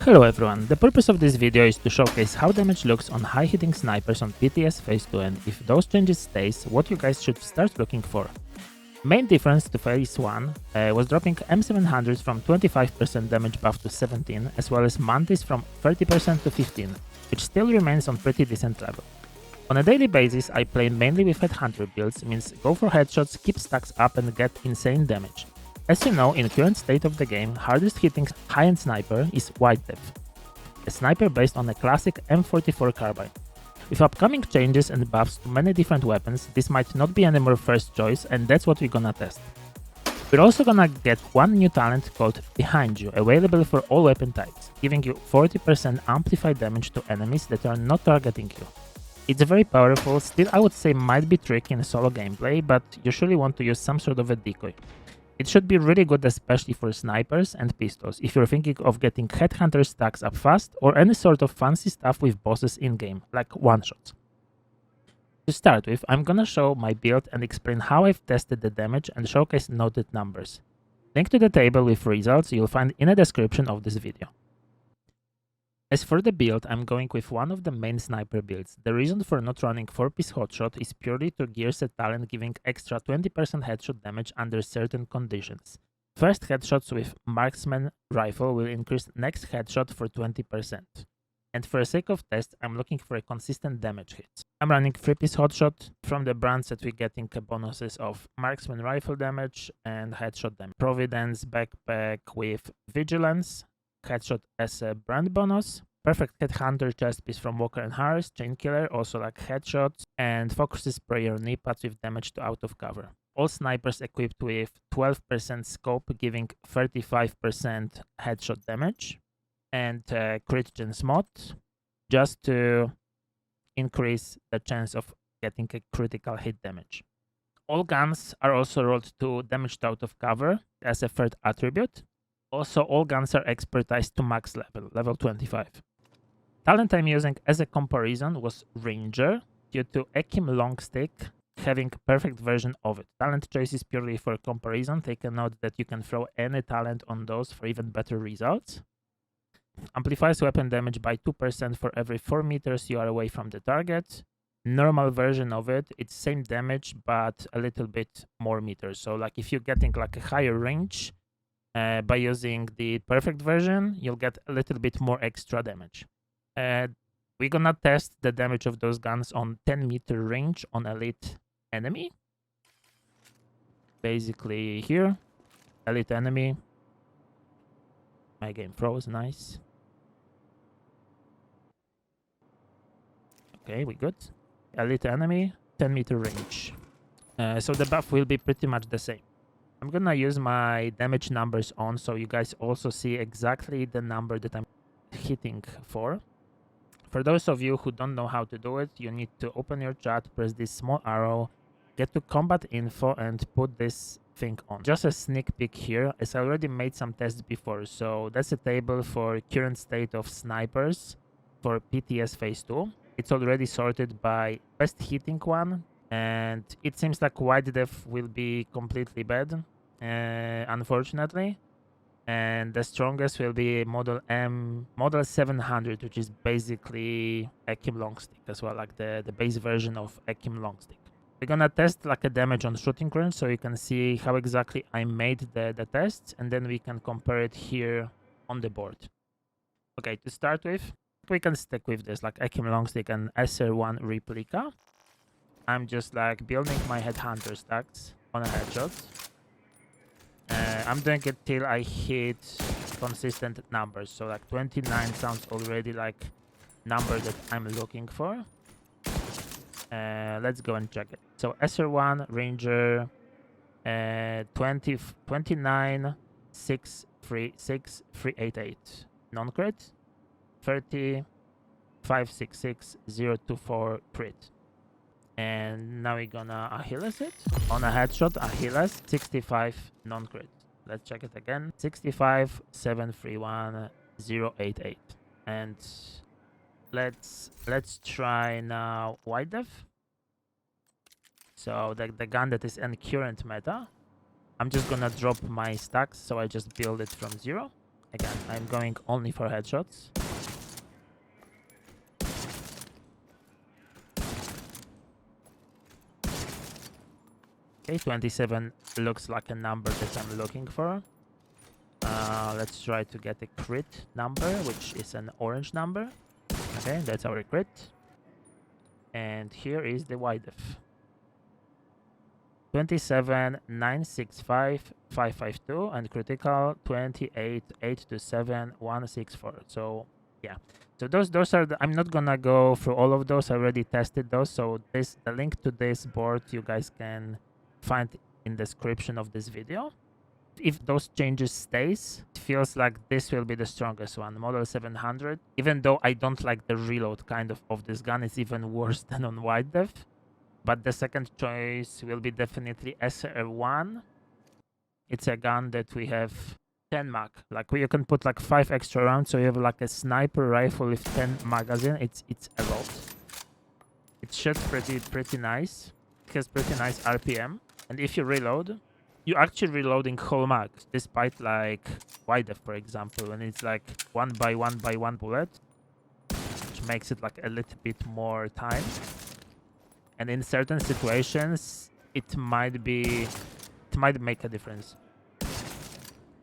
Hello everyone, the purpose of this video is to showcase how damage looks on high hitting snipers on PTS Phase 2 and if those changes stays, what you guys should start looking for. Main difference to Phase 1 was dropping M700 from 25% damage buff to 17, as well as Mantis from 30% to 15, which still remains on pretty decent level. On a daily basis, I play mainly with Headhunter builds, means go for headshots, keep stacks up and get insane damage. As you know, in current state of the game, hardest hitting high-end sniper is White Depth, a sniper based on a classic M44 carbine. With upcoming changes and buffs to many different weapons, this might not be anymore first choice, and that's what we're gonna test. We're also gonna get one new talent called Behind You, available for all weapon types, giving you 40% amplified damage to enemies that are not targeting you. It's very powerful, still I would say might be tricky in solo gameplay, but you surely want to use some sort of a decoy. It should be really good especially for snipers and pistols if you're thinking of getting Headhunter stacks up fast or any sort of fancy stuff with bosses in-game, like one-shots. To start with, I'm gonna show my build and explain how I've tested the damage and showcase noted numbers. Link to the table with results you'll find in the description of this video. As for the build, I'm going with one of the main sniper builds. The reason for not running 4-piece hotshot is purely to gear set talent giving extra 20% headshot damage under certain conditions. First headshots with marksman rifle will increase next headshot for 20%. And for the sake of test, I'm looking for a consistent damage hit. I'm running 3-piece hotshot. From the brands that we're getting bonuses of marksman rifle damage and headshot damage. Providence backpack with vigilance. Headshot as a brand bonus, perfect Headhunter chest piece from Walker and Harris, chain killer, also like headshots, and focuses sprayer knee pads with damage to out of cover. All snipers equipped with 12% scope, giving 35% headshot damage, and crit gens mod, just to increase the chance of getting a critical hit damage. All guns are also rolled to damage to out of cover as a third attribute. Also, all guns are expertized to max level 25. Talent I'm using as a comparison was Ranger, due to Ekim Longstick having perfect version of it. Talent choice is purely for comparison. Take a note that you can throw any talent on those for even better results. Amplifies weapon damage by 2% for every 4 meters you are away from the target. Normal version of it, it's same damage but a little bit more meters. So like if you're getting like a higher range, by using the perfect version, you'll get a little bit more extra damage. We're gonna test the damage of those guns on 10-meter range on elite enemy. Basically here, elite enemy. My game froze, nice. Okay, we good. Elite enemy, 10-meter range. So the buff will be pretty much the same. I'm gonna use my damage numbers on so you guys also see exactly the number that I'm hitting for. For those of you who don't know how to do it, you need to open your chat, press this small arrow, get to combat info and put this thing on. Just a sneak peek here, as I already made some tests before. So that's a table for current state of snipers for PTS Phase 2. It's already sorted by best hitting one. And it seems like White Depth will be completely bad, unfortunately. And the strongest will be Model 700, which is basically Ekim Longstick as well, like the base version of Ekim Longstick. We're gonna test like a damage on shooting range so you can see how exactly I made the tests, and then we can compare it here on the board. Okay, to start with, we can stick with this, like Ekim Longstick and SR1 replica. I'm just like building my Headhunter stacks on a headshot. I'm doing it till I hit consistent numbers. So like 29 sounds already like number that I'm looking for. Let's go and check it. So SR1 Ranger 29 6 3 6 388 non-crit 30 566 024 crit. And now we're gonna Achilles it. On a headshot, Achilles, 65 non-crit. Let's check it again. 65 731 088. And let's try now White Depth. So the gun that is in current meta. I'm just gonna drop my stacks, so I just build it from 0. Again, I'm going only for headshots. Okay, 27 looks like a number that I'm looking for. Let's try to get a crit number, which is an orange number. Okay, that's our crit. And here is the YDEF. 27 965 552 and critical 28 827 164. So yeah, so those are I'm not gonna go through all of those. I already tested those, so the link to this board you guys can find in the description of this video. If those changes stays, it feels like this will be the strongest one, model 700. Even though I don't like the reload kind of this gun, it's even worse than on wide def. But the second choice will be definitely SR1. It's a gun that we have 10 mag. Like you can put like 5 extra rounds, so you have like a sniper rifle with 10 magazine. It's a lot. It shoots pretty nice. It has pretty nice RPM. And if you reload, you're actually reloading whole mag, despite like YDEF, for example, when it's like one by one bullet, which makes it like a little bit more time. And in certain situations, it might make a difference.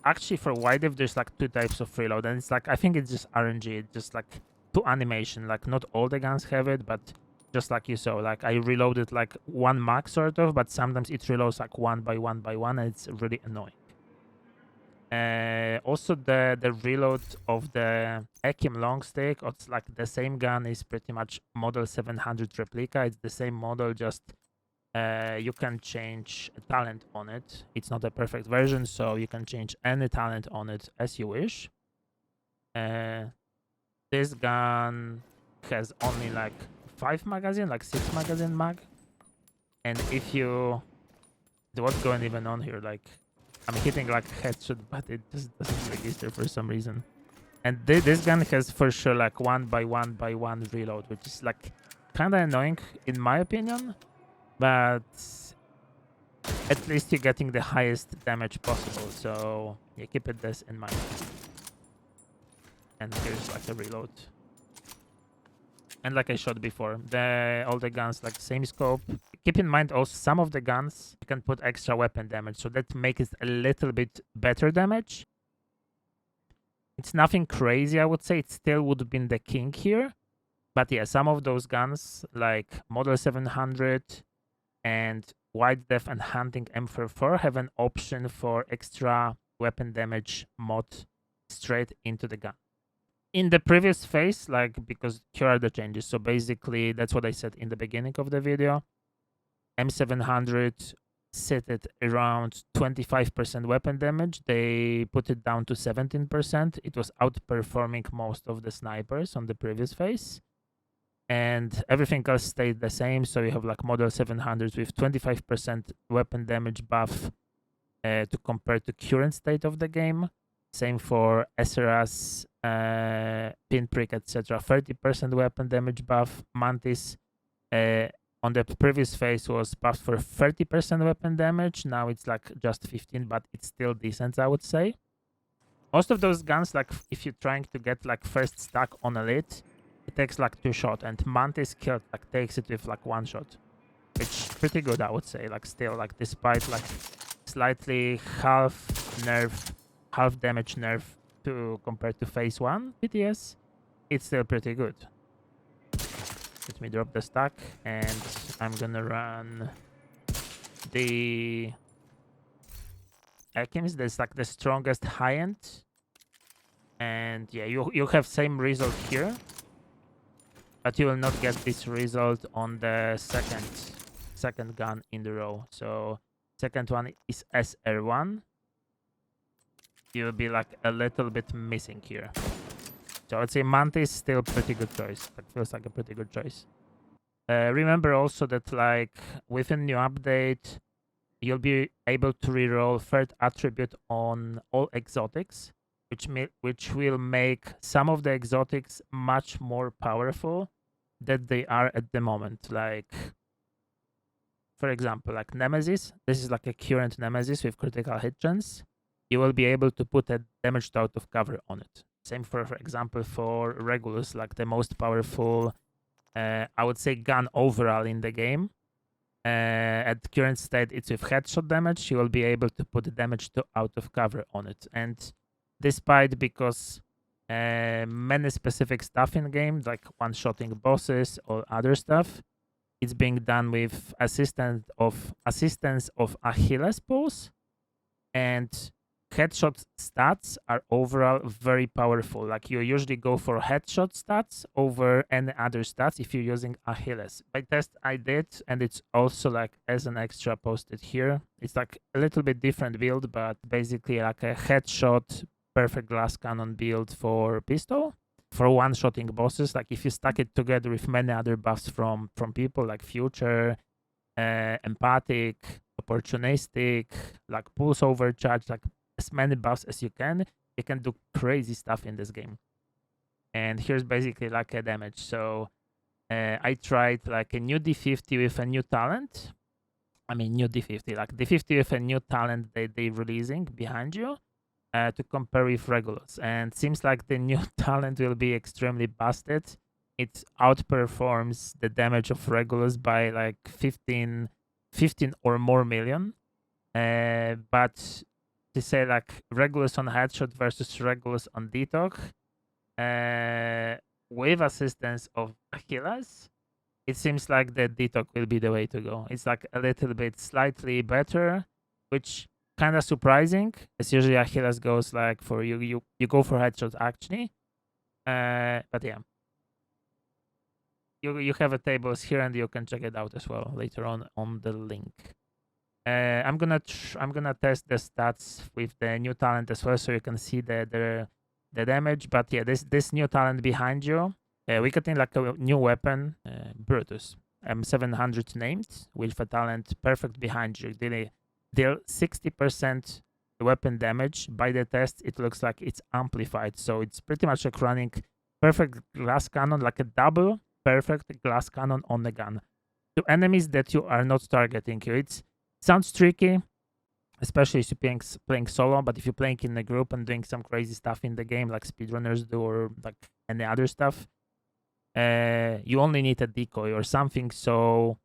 Actually, for YDEF, there's like 2 types of reload, and it's like I think it's just RNG. It's just like 2 animation. Like not all the guns have it, but just like you saw, like I reloaded like 1 mag sort of, but sometimes it reloads like one by one, and it's really annoying. Also, the reload of the Ekim long stick, it's like the same gun, is pretty much model 700 replica. It's the same model, just you can change a talent on it. It's not a perfect version, so you can change any talent on it as you wish. This gun has only like 5 magazine, like 6 magazine mag. And if you... What's going even on here? Like, I'm hitting like headshot, but it just doesn't register for some reason. And this gun has for sure like 1 by 1 reload, which is like kind of annoying in my opinion. But at least you're getting the highest damage possible, so yeah, keep this in mind. And here's like a reload. And like I showed before, all the guns like same scope. Keep in mind also some of the guns you can put extra weapon damage, so that makes it a little bit better damage. It's nothing crazy, I would say. It still would have been the king here. But yeah, some of those guns like Model 700 and Wide Def and Hunting M44 have an option for extra weapon damage mod straight into the gun. In the previous phase, like, because here are the changes. So basically, that's what I said in the beginning of the video. M700 set it around 25% weapon damage. They put it down to 17%. It was outperforming most of the snipers on the previous phase. And everything else stayed the same. So you have like Model 700 with 25% weapon damage buff to compare to current state of the game. Same for SRS, Pinprick, etc. 30% weapon damage buff. Mantis on the previous phase was buffed for 30% weapon damage. Now it's like just 15, but it's still decent, I would say. Most of those guns, like if you're trying to get like first stack on elite, it takes like 2 shots, and Mantis killed like takes it with like 1 shot, which pretty good, I would say. Like still, like despite like slightly half damage nerf to compared to phase 1 PTS, it's still pretty good. Let me drop the stack, and I'm gonna run the Akims. That's like the strongest high end, and yeah, you have same result here, but you will not get this result on the second gun in the row. So second one is SR1. You'll be like a little bit missing here. So I would say Mantis still pretty good choice. That feels like a pretty good choice. Remember also that like with a new update, you'll be able to reroll third attribute on all exotics, which will make some of the exotics much more powerful than they are at the moment. Like, for example, like Nemesis. This is like a current Nemesis with critical hit chance. you will be able to put a damaged out of cover on it. Same for example for Regulus, like the most powerful, I would say, gun overall in the game. At current state, it's with headshot damage. You will be able to put the damage to out of cover on it. And despite because many specific stuff in game, like one-shotting bosses or other stuff, it's being done with assistance of Achilles pulse, and headshot stats are overall very powerful. Like you usually go for headshot stats over any other stats if you're using Achilles. By test I did, and it's also like as an extra posted here. It's like a little bit different build, but basically like a headshot perfect glass cannon build for pistol. For one-shotting bosses, like if you stack it together with many other buffs from people like Future, Empathic, Opportunistic, like Pulse Overcharge, like as many buffs as you can do crazy stuff in this game. And here's basically like a damage. So I tried like a new D50 with a new talent. I mean new D50, like D50 with a new talent they're releasing behind you. To compare with Regulus, and seems like the new talent will be extremely busted. It outperforms the damage of Regulus by like 15 or more million. But to say like Regulus on headshot versus Regulus on detox, with assistance of Achilles, it seems like the detox will be the way to go. It's like a little bit slightly better, which kind of surprising, as usually Achilles goes like for you go for headshots actually. But yeah, you have a tables here, and you can check it out as well later on the link. I'm gonna test the stats with the new talent as well, so you can see the damage. But yeah, this new talent behind you, we got in like a new weapon, Brutus, M700 named, with a talent perfect behind you. Deal 60% weapon damage. By the test, it looks like it's amplified, so it's pretty much like running perfect glass cannon, like a double perfect glass cannon on the gun to enemies that you are not targeting. It sounds tricky, especially if you're playing solo, but if you're playing in a group and doing some crazy stuff in the game like speedrunners do, or like any other stuff, you only need a decoy or something, so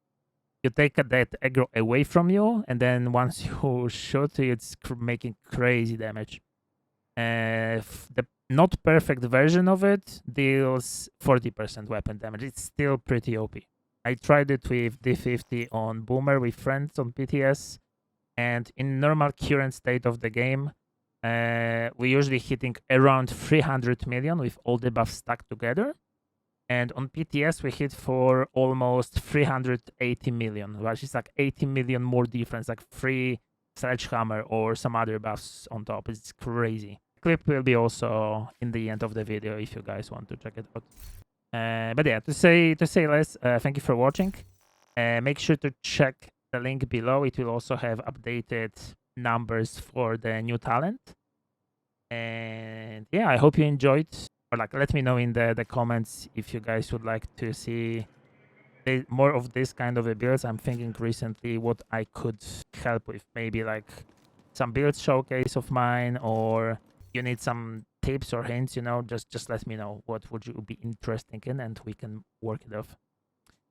you take that aggro away from you, and then once you shoot, it's making crazy damage. The not perfect version of it deals 40% weapon damage. It's still pretty OP. I tried it with D50 on Boomer with friends on PTS, and in normal current state of the game, we're usually hitting around 300 million with all the buffs stacked together. And on PTS, we hit for almost 380 million, which is like 80 million more difference, like free Sledgehammer or some other buffs on top. It's crazy. Clip will be also in the end of the video if you guys want to check it out. But yeah, to say less, thank you for watching. Make sure to check the link below. It will also have updated numbers for the new talent. And yeah, I hope you enjoyed. Or like, let me know in the comments if you guys would like to see more of this kind of builds. I'm thinking recently what I could help with. Maybe like some build showcase of mine, or you need some tips or hints, just let me know what would you be interested in, and we can work it off.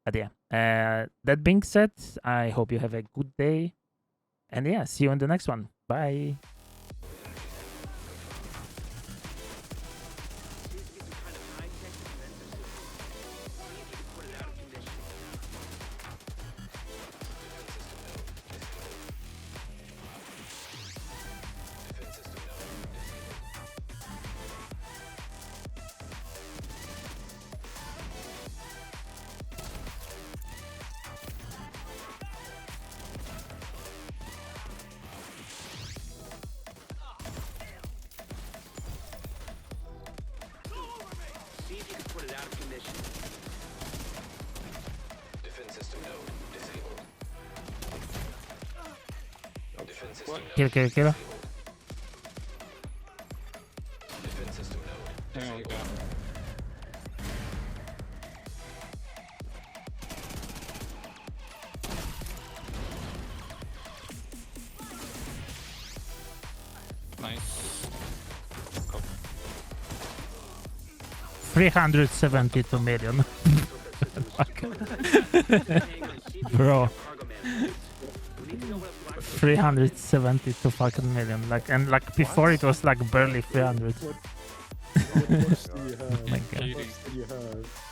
But yeah, that being said, I hope you have a good day, and yeah, see you in the next one. Bye. See if you can put it out of commission. Defense system node disabled. Defense system node. Kill. Defense system node disabled. 372 million. Bro. 372 fucking million. Like, and like before it was like barely 300. What watch do you have? Oh my God. What watch do you have?